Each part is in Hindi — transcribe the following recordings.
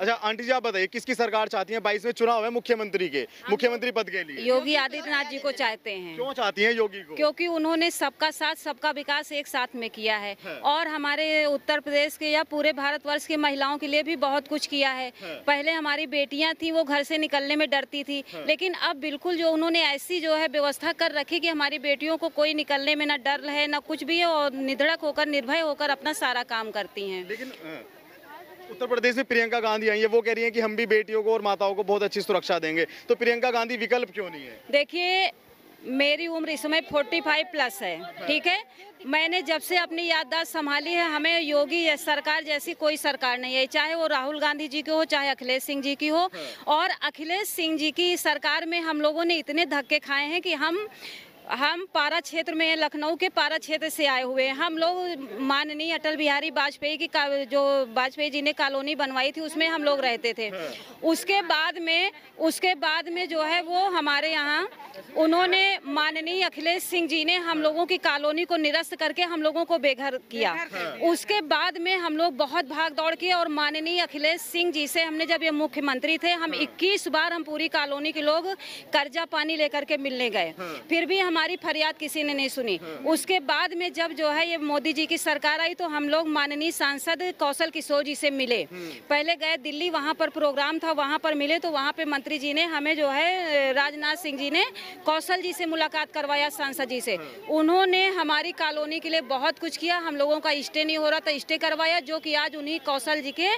अच्छा आंटी जी आप बताइए किसकी सरकार चाहती है? 22 में चुनाव है मुख्यमंत्री के, मुख्यमंत्री पद के लिए। योगी आदित्यनाथ जी को चाहते हैं। क्यों चाहती हैं योगी को? क्योंकि उन्होंने सबका साथ सबका विकास एक साथ में किया है और हमारे उत्तर प्रदेश के या पूरे भारतवर्ष की महिलाओं के लिए भी बहुत कुछ किया है। पहले हमारी बेटियां थी वो घर से निकलने में डरती थी, लेकिन अब बिल्कुल जो उन्होंने ऐसी जो है व्यवस्था कर रखी कि हमारी बेटियों को कोई निकलने में ना डर है ना कुछ भी है और निधड़क होकर निर्भय होकर अपना सारा काम करती हैं। लेकिन उत्तर प्रदेश में प्रियंका गांधी आई है, वो कह रही हैं कि हम भी बेटियों को और माताओं को बहुत अच्छी सुरक्षा देंगे, तो प्रियंका गांधी विकल्प क्यों नहीं है? देखिए मेरी उम्र इस समय 45 प्लस है, ठीक है। मैंने जब से अपनी याददाश्त संभाली है, हमें योगी सरकार जैसी कोई सरकार नहीं है, चाहे वो राहुल गांधी जी की हो चाहे अखिलेश सिंह जी की हो। और अखिलेश सिंह जी की सरकार में हम लोगों ने इतने धक्के खाए हैं कि हम पारा क्षेत्र में लखनऊ के पारा क्षेत्र से आए हुए हैं। हम लोग माननीय अटल बिहारी वाजपेयी की जो वाजपेयी जी ने कॉलोनी बनवाई थी उसमें हम लोग रहते थे। उसके बाद में जो है वो हमारे यहाँ उन्होंने माननीय अखिलेश सिंह जी ने हम लोगों की कॉलोनी को निरस्त करके हम लोगों को बेघर किया। उसके बाद में हम लोग बहुत भाग दौड़ किए और माननीय अखिलेश सिंह जी से हमने जब ये मुख्यमंत्री थे हम 21 बार हम पूरी कॉलोनी के लोग कर्जा पानी लेकर के मिलने गए, फिर भी हमारी फरियाद किसी ने नहीं सुनी। उसके बाद में जब जो है ये मोदी जी की सरकार आई तो हम लोग माननीय सांसद कौशल किशोर जी से मिले। पहले गए दिल्ली, वहां पर प्रोग्राम था, वहां पर मिले तो वहां पे मंत्री जी ने हमें जो है राजनाथ सिंह जी ने कौशल जी से मुलाकात करवाया, सांसद जी से। उन्होंने हमारी कॉलोनी के लिए बहुत कुछ किया। हम लोगों का स्टे नहीं हो रहा था, स्टे करवाया, जो कि आज उन्हीं कौशल जी के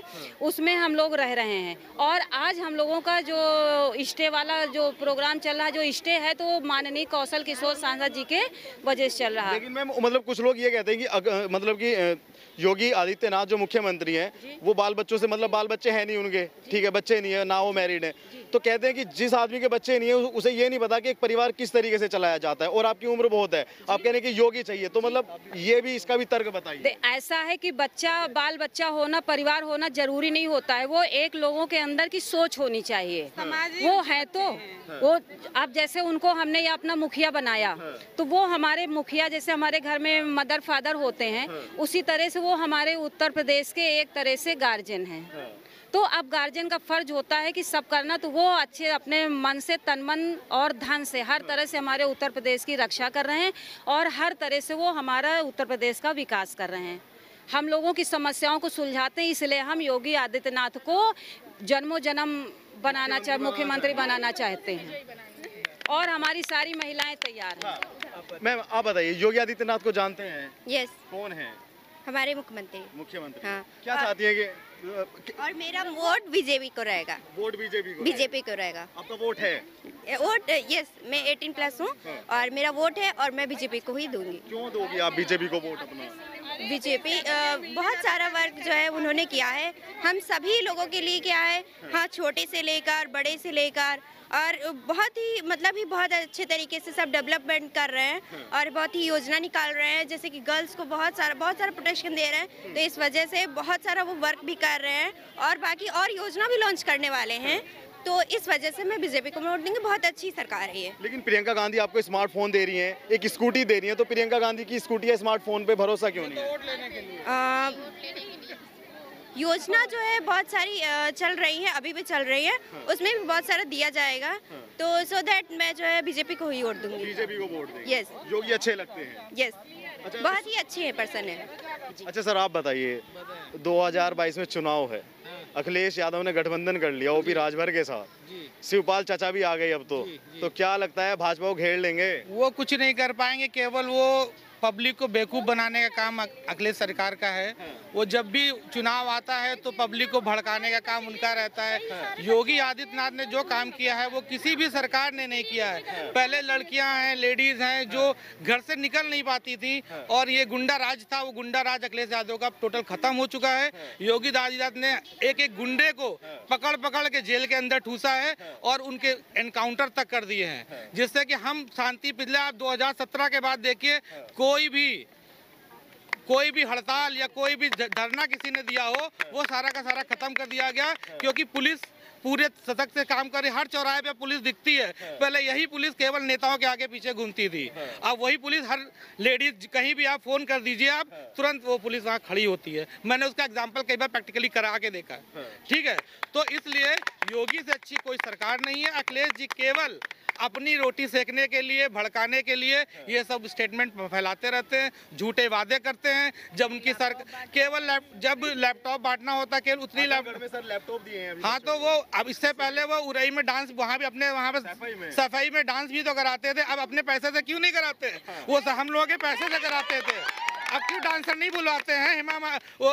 उसमें हम लोग रह रहे हैं। और आज हम लोगों का जो स्टे वाला जो प्रोग्राम चल रहा है, जो स्टे है, तो माननीय कौशल किशोर सांसद जी के वजह से चल रहा है। लेकिन मैम मतलब कुछ लोग ये कहते हैं कि मतलब कि योगी आदित्यनाथ जो मुख्यमंत्री हैं वो बाल बच्चों से मतलब बाल बच्चे हैं नहीं उनके, ठीक है, बच्चे नहीं है ना, वो मैरिड है, तो कहते हैं कि जिस आदमी के बच्चे नहीं है उसे ये नहीं पता कि एक परिवार किस तरीके से चलाया जाता है। और आपकी उम्र बहुत है, आप कह रहे हैं कि योगी चाहिए, तो मतलब ये भी इसका भी तर्क बताइए। ऐसा है कि बाल बच्चा होना, परिवार होना जरूरी नहीं होता है, वो एक लोगों के अंदर की सोच होनी चाहिए। वो है तो वो अब जैसे उनको हमने ये अपना मुखिया बनाया तो वो हमारे मुखिया जैसे हमारे घर में मदर फादर होते हैं, उसी तरह से वो हमारे उत्तर प्रदेश के एक तरह से गार्जियन हैं। तो अब गार्जियन का फर्ज होता है कि सब करना, तो वो अच्छे अपने मन से, तन मन और धन से हर तरह से हमारे उत्तर प्रदेश की रक्षा कर रहे हैं और हर तरह से वो हमारा उत्तर प्रदेश का विकास कर रहे हैं। हम लोगों की समस्याओं को सुलझाते हैं, इसलिए हम योगी आदित्यनाथ को जन्मों जन्म मुख्यमंत्री बनाना चाहते हैं और हमारी सारी महिलाएं तैयार हैं। मैम आप बताइए, योगी आदित्यनाथ को जानते हैं? यस, कौन है? हमारे मुख्यमंत्री। हाँ। क्या चाहती है कि और मेरा वोट बीजेपी को रहेगा। वोट बीजेपी को रहेगा। आपका वोट है? वोट यस, मैं 18 प्लस हूँ और मेरा वोट है और मैं बीजेपी को ही दूंगी। क्यों दोगी आप बीजेपी को वोट अपना? बीजेपी बहुत सारा वर्क जो है उन्होंने किया है, हम सभी लोगों के लिए किया है। हाँ, छोटे से लेकर बड़े से लेकर, और बहुत ही मतलब ही बहुत अच्छे तरीके से सब डेवलपमेंट कर रहे हैं और बहुत ही योजना निकाल रहे हैं, जैसे कि गर्ल्स को बहुत सारा प्रोटेक्शन दे रहे हैं। तो इस वजह से बहुत सारा वो वर्क भी कर रहे हैं और बाकी और योजना भी लॉन्च करने वाले हैं। तो इस वजह से मैं बीजेपी को वोट देंगे, बहुत अच्छी सरकार है ये। लेकिन प्रियंका गांधी आपको स्मार्टफोन दे रही हैं, एक स्कूटी दे रही हैं, तो प्रियंका गांधी की स्कूटी या स्मार्टफोन पे भरोसा क्यों नहीं है? योजना जो है बहुत सारी चल रही है, अभी भी चल रही है, उसमें भी बहुत सारा दिया जाएगा। तो सो दैट मैं जो है बीजेपी को ही वोट दूंगी। बीजेपी को वोट देंगे? यस। योगी अच्छे लगते हैं? यस। अच्छा, बहुत ही अच्छे हैं, पर्सन है। अच्छा सर आप बताइए, 2022 में चुनाव है, अखिलेश यादव ने गठबंधन कर लिया ओपी राजभर के साथ, शिवपाल चाचा भी आ गए अब तो क्या लगता है भाजपा को घेर लेंगे? वो कुछ नहीं कर पाएंगे, केवल वो पब्लिक को बेवकूफ़ बनाने का काम अखिलेश सरकार का है। वो जब भी चुनाव आता है तो पब्लिक को भड़काने का काम उनका रहता है। योगी आदित्यनाथ ने जो काम किया है वो किसी भी सरकार ने नहीं किया है। पहले लड़कियां हैं, लेडीज हैं जो घर से निकल नहीं पाती थी और ये गुंडा राज था, वो गुंडा राज अखिलेश यादव का टोटल खत्म हो चुका है। योगी आदित्यनाथ ने एक एक गुंडे को पकड़ पकड़ के जेल के अंदर ठूसा है और उनके एनकाउंटर तक कर दिए हैं, जिससे कि हम शांति, पिछले आप 2017 के बाद देखिए कोई भी हड़ताल या कोई भी धरना किसी ने दिया हो वो सारा का सारा खत्म कर दिया गया, क्योंकि पुलिस पूरे सतर्क से काम कर रही। हर चौराहे पे पुलिस दिखती है। पहले यही पुलिस केवल नेताओं के आगे पीछे घूमती थी, अब वही पुलिस हर लेडीज कहीं भी आप फोन कर दीजिए आप तुरंत वो पुलिस वहाँ खड़ी होती है। मैंने उसका एग्जाम्पल कई बार प्रैक्टिकली करा के देखा है। ठीक है, तो योगी से अच्छी कोई सरकार नहीं है। अखिलेश जी केवल अपनी रोटी सेकने के लिए, भड़काने के लिए ये सब स्टेटमेंट फैलाते रहते हैं, झूठे वादे करते हैं। जब उनकी केवल जब लैपटॉप बांटना होता है केवल उतनी लैपटॉप दिए हैं अभी। हाँ, तो वो अब इससे पहले वो उरई में डांस वहाँ भी अपने वहाँ पे सफाई में डांस भी तो कराते थे। अब अपने पैसे से क्यों नहीं कराते? वो हम लोगों के पैसे से कराते थे। अब क्यों डांसर नहीं बुलवाते हैं? वो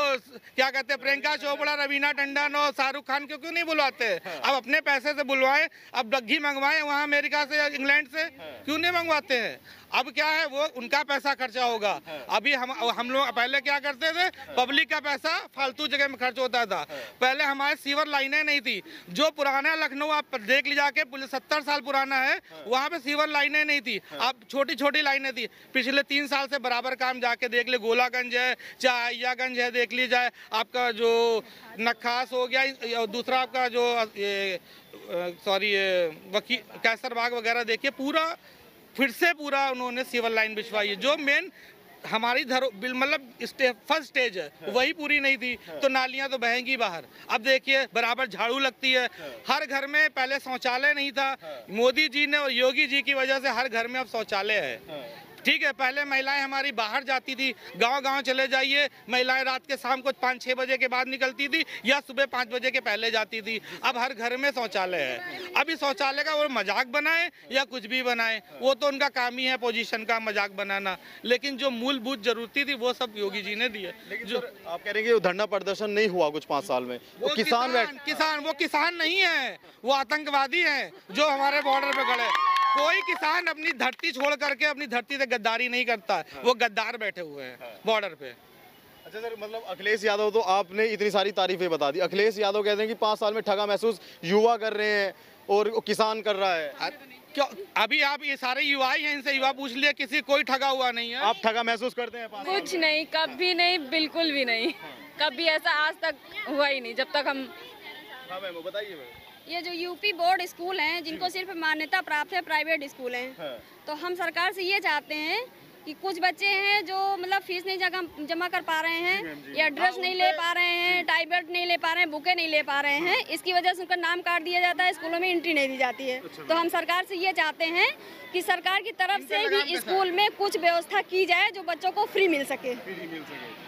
क्या कहते हैं, प्रियंका चोपड़ा, रवीना टंडन और शाहरुख खान क्यों नहीं बुलवाते? अब अपने पैसे से बुलवाएं। अब डग्गी मंगवाएं वहाँ अमेरिका से या इंग्लैंड से, क्यों नहीं मंगवाते हैं? अब क्या है, वो उनका पैसा खर्चा होगा। अभी हम लोग पहले क्या करते थे, पब्लिक का पैसा फालतू जगह में खर्च होता था। पहले हमारे सीवर लाइनें नहीं थी। जो पुराना लखनऊ आप देख ली जाके, 70 साल पुराना है, वहाँ पे सीवर लाइनें नहीं थी। अब छोटी छोटी लाइनें थी। पिछले 3 साल से बराबर काम जाके देख ले, गोलागंज है, चाहे अय्यागंज है, देख ली जाए, आपका जो नक्खास हो गया, दूसरा आपका जो वकील कैसर बाग वगैरह, देखिए पूरा फिर से पूरा उन्होंने सिविल लाइन बिछवाई है। जो मेन हमारी मतलब फर्स्ट स्टेज है वही पूरी नहीं थी, तो नालियां तो बहेंगी बाहर। अब देखिए बराबर झाड़ू लगती है। हर घर में पहले शौचालय नहीं था, मोदी जी ने और योगी जी की वजह से हर घर में अब शौचालय है। ठीक है, पहले महिलाएं हमारी बाहर जाती थी, गांव-गांव चले जाइए, महिलाएं रात के शाम को 5-6 बजे के बाद निकलती थी या सुबह 5 बजे के पहले जाती थी। अब हर घर में शौचालय है। अब इस शौचालय का वो मजाक बनाए या कुछ भी बनाए, वो तो उनका काम ही है पोजीशन का मजाक बनाना, लेकिन जो मूलभूत जरूरती थी वो सब योगी जी ने दिए। जो आप कह रहे हैं कि धरना प्रदर्शन नहीं हुआ कुछ 5 साल में, वो किसान नहीं है, वो आतंकवादी है जो हमारे बॉर्डर पे खड़े। कोई किसान अपनी धरती छोड़ करके अपनी धरती से गद्दारी नहीं करता, वो गद्दार बैठे हुए हैं बॉर्डर पे। अच्छा सर, मतलब अखिलेश यादव, तो आपने इतनी सारी तारीफें बता दी। अखिलेश यादव कहते हैं कि 5 साल में ठगा महसूस युवा कर रहे हैं और किसान कर रहा है। क्यों? अभी आप ये सारे युवा ही हैं, इनसे युवा पूछ लिया, किसी कोई ठगा हुआ नहीं है। आप ठगा महसूस करते हैं? कुछ नहीं, कभी नहीं, बिल्कुल भी नहीं। कभी ऐसा आज तक हुआ ही नहीं जब तक हम। हाँ मैम, बताइए। ये जो यूपी बोर्ड स्कूल हैं, जिनको सिर्फ मान्यता प्राप्त है, प्राइवेट स्कूल हैं, तो हम सरकार से ये चाहते हैं कि कुछ बच्चे हैं जो मतलब फीस नहीं जमा कर पा रहे हैं, या ड्रेस नहीं ले पा रहे हैं, टाई बेल्ट नहीं ले पा रहे हैं, बुके नहीं ले पा रहे हैं, इसकी वजह से उनका नाम काट दिया जाता है, स्कूलों में एंट्री नहीं दी जाती है। तो हम सरकार से ये चाहते हैं कि सरकार की तरफ से भी स्कूल में कुछ व्यवस्था की जाए जो बच्चों को फ्री मिल सके।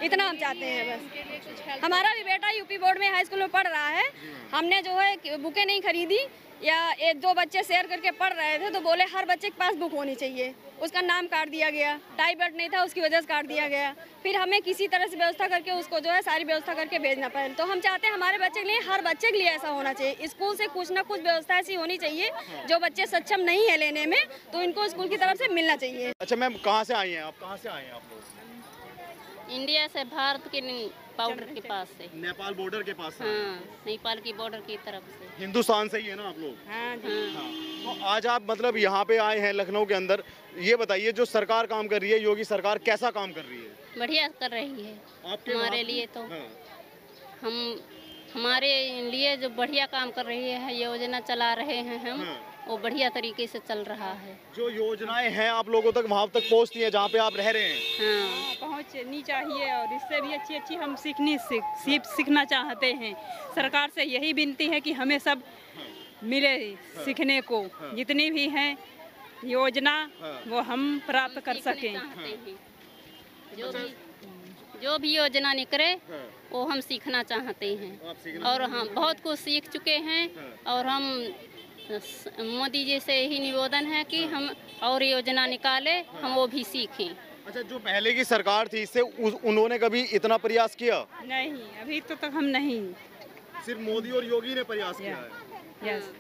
इतना हम चाहते हैं बस। हमारा भी बेटा यूपी बोर्ड में हाई स्कूल में पढ़ रहा है। हमने जो है बुके नहीं खरीदी, या 1-2 बच्चे शेयर करके पढ़ रहे थे तो बोले हर बच्चे के पास बुक होनी चाहिए, उसका नाम काट दिया गया। टाई बेल्ट नहीं था, उसकी वजह से काट दिया गया। फिर हमें किसी तरह से व्यवस्था करके उसको जो है सारी व्यवस्था करके भेजना पड़े। तो हम चाहते हैं हमारे बच्चे के लिए, हर बच्चे के लिए ऐसा होना चाहिए। स्कूल से कुछ ना कुछ व्यवस्था ऐसी होनी चाहिए जो बच्चे सक्षम नहीं है लेने में, तो इनको स्कूल की तरफ से मिलना चाहिए। अच्छा मैम, कहाँ से आई हैं आप? कहाँ से आए हैं आप लोग? इंडिया से, भारत के बॉर्डर के पास से। नेपाल बॉर्डर के पास से? हाँ, नेपाल की बॉर्डर की तरफ से। हिंदुस्तान से ही है ना आप लोग? हाँ। तो आज आप मतलब यहाँ पे आए हैं लखनऊ के अंदर, ये बताइए जो सरकार काम कर रही है, योगी सरकार कैसा काम कर रही है? बढ़िया कर रही है आपके हमारे लिए तो। हमारे लिए जो बढ़िया काम कर रही है, योजना चला रहे हैं हम, वो बढ़िया तरीके से चल रहा है। जो योजनाएं हैं आप लोगों तक वहाँ तक पहुँचती हैं जहाँ पे आप रह रहे हैं? हाँ, पहुँचनी चाहिए, और इससे भी अच्छी हम सीखना चाहते हैं। सरकार से यही विनती है कि हमें सब मिले सीखने को, जितनी भी हैं योजना वो हम प्राप्त कर सकें। जो भी योजना निकले वो हम सीखना चाहते हैं, और हम बहुत कुछ सीख चुके हैं। और हम मोदी जी से यही निवेदन है कि हम और योजना निकाले, हम वो भी सीखें। अच्छा, जो पहले की सरकार थी इससे उन्होंने कभी इतना प्रयास किया? नहीं, अभी तो तक हम नहीं। सिर्फ मोदी और योगी ने प्रयास किया है। यस।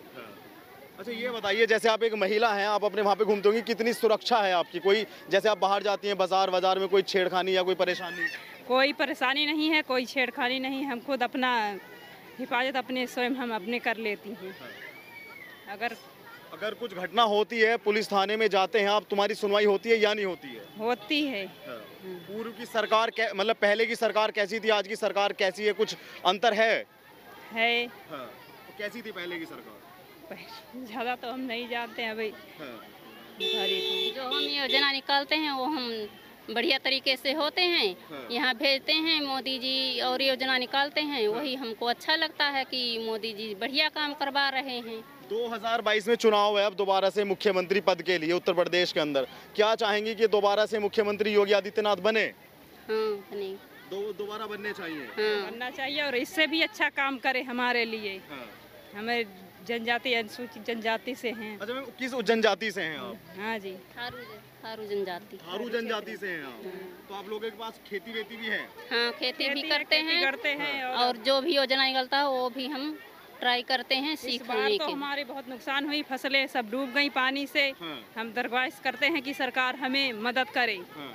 अच्छा, ये बताइए, जैसे आप एक महिला हैं, आप अपने वहाँ पे घूमते होंगी, कितनी सुरक्षा है आपकी? कोई जैसे आप बाहर जाती हैं बाजार में, कोई छेड़खानी या कोई परेशानी? कोई परेशानी नहीं है, कोई छेड़खानी नहीं। हम खुद अपना हिफाजत अपने स्वयं हम अपने कर लेती हैं। अगर कुछ घटना होती है, पुलिस थाने में जाते हैं आप, तुम्हारी सुनवाई होती है या नहीं होती है? होती है। पूर्व की सरकार मतलब पहले की सरकार कैसी थी, आज की सरकार कैसी है, कुछ अंतर है? तो कैसी थी पहले की सरकार? ज़्यादा तो हम नहीं जानते हैं भाई। जो हम योजना निकालते हैं वो हम बढ़िया तरीके से होते हैं। यहाँ भेजते हैं मोदी जी और योजना निकालते हैं, वही हमको अच्छा लगता है कि मोदी जी बढ़िया काम करवा रहे हैं। 2022 में चुनाव है अब दोबारा से मुख्यमंत्री पद के लिए उत्तर प्रदेश के अंदर, क्या चाहेंगी कि दोबारा से मुख्यमंत्री योगी आदित्यनाथ बने? हाँ बने, दोबारा बनने चाहिए। हाँ बनना चाहिए और इससे भी अच्छा काम करे हमारे लिए। हाँ। हमें जनजाति अनुसूचित जनजाति से हैं। अच्छा मैम, किस जनजाति से हैं आप? हाँ जी, थारू जनजाति। थारू जनजाति से हैं आप। तो आप लोगों के पास खेती वेती भी है? हाँ खेती भी करते हैं और और जो भी योजना निकलता है वो भी हम ट्राई करते हैं इस बार सीखने तो के। हमारे बहुत नुकसान हुई, फसलें सब डूब गई पानी से। हाँ। हम दरख्वास्त करते हैं कि सरकार हमें मदद करे। हाँ।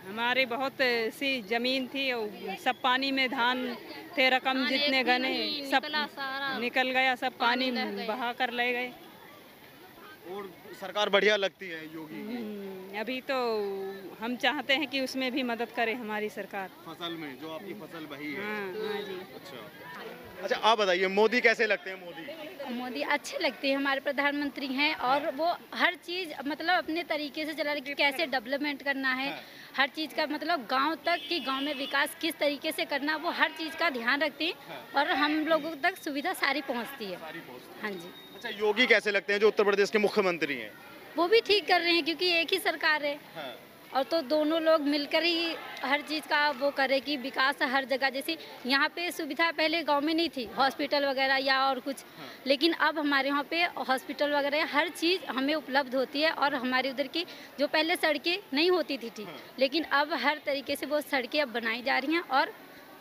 हमारे बहुत सी जमीन थी और सब पानी में, धान थे रकम हाँ, जितने एक भी गने नहीं सब निकला, सारा निकल गया, सब पानी लह गया। बहा कर ले गए। और सरकार बढ़िया लगती है योगी की अभी तो हम चाहते हैं कि उसमें भी मदद करे हमारी सरकार। फसल में, जो आपकी फसल बही है। हाँ हाँ जी। अच्छा आप बताइए मोदी कैसे लगते हैं? मोदी अच्छे लगते हैं, हमारे प्रधानमंत्री हैं और वो हर चीज़ मतलब अपने तरीके से चला रहे कि कैसे डेवलपमेंट करना है, हर चीज़ का मतलब गांव तक कि गांव में विकास किस तरीके से करना, वो हर चीज़ का ध्यान रखते हैं और हम लोगों तक सुविधा सारी पहुंचती है। हाँ जी। अच्छा योगी कैसे लगते हैं जो उत्तर प्रदेश के मुख्यमंत्री हैं? वो भी ठीक कर रहे हैं क्योंकि एक ही सरकार है और तो दोनों लोग मिलकर ही हर चीज़ का वो करे कि विकास हर जगह, जैसे यहाँ पे सुविधा पहले गांव में नहीं थी, हॉस्पिटल वगैरह या और कुछ, लेकिन अब हमारे यहाँ पे हॉस्पिटल वगैरह हर चीज़ हमें उपलब्ध होती है और हमारी उधर की जो पहले सड़कें नहीं होती थी ठीक, लेकिन अब हर तरीके से वो सड़कें अब बनाई जा रही हैं और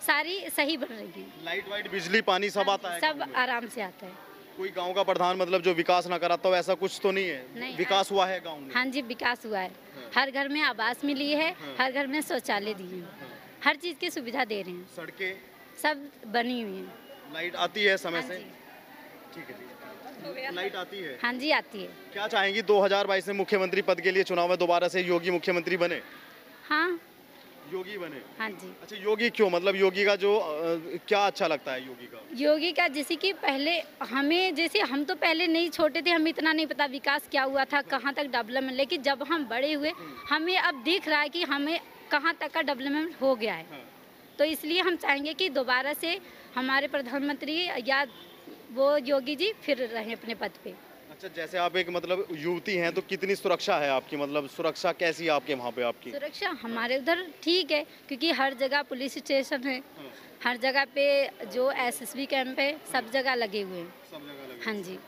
सारी सही बन रही हैं। लाइट वाइट बिजली पानी सब आता है? सब आराम से आता है। कोई गांव का प्रधान मतलब जो विकास ना कराता हो ऐसा कुछ तो नहीं है? नहीं, विकास हुआ है गांव में? हाँ जी विकास हुआ है, हर घर में आवास मिली है, हर घर में शौचालय दिए हैं, हर चीज़ की सुविधा दे रहे हैं, सड़कें सब बनी हुई हैं। लाइट आती है समय हाँ से? जी। ठीक है, लाइट आती है। हाँ जी आती है। क्या चाहेंगी 2022 में मुख्यमंत्री पद के लिए चुनाव में दोबारा से योगी मुख्यमंत्री बने? हाँ योगी बने? हाँ जी। अच्छा योगी क्यों, मतलब योगी का जो क्या अच्छा लगता है योगी का? योगी का जैसे कि पहले हमें, जैसे हम तो पहले नहीं छोटे थे, हमें इतना नहीं पता विकास क्या हुआ था, कहाँ तक डेवलपमेंट, लेकिन जब हम बड़े हुए हमें अब दिख रहा है कि हमें कहाँ तक का डेवलपमेंट हो गया है। तो इसलिए हम चाहेंगे कि दोबारा से हमारे प्रधानमंत्री या वो योगी जी फिर रहें अपने पद पे। अच्छा जैसे आप एक मतलब युवती हैं तो कितनी सुरक्षा है आपकी, मतलब सुरक्षा कैसी है आपके वहाँ पे आपकी? सुरक्षा हमारे उधर ठीक है क्योंकि हर जगह पुलिस स्टेशन है, हर जगह पे जो एसएसबी कैंप है, सब जगह लगे हुए हैं। सब जगह लगे। हाँ जी।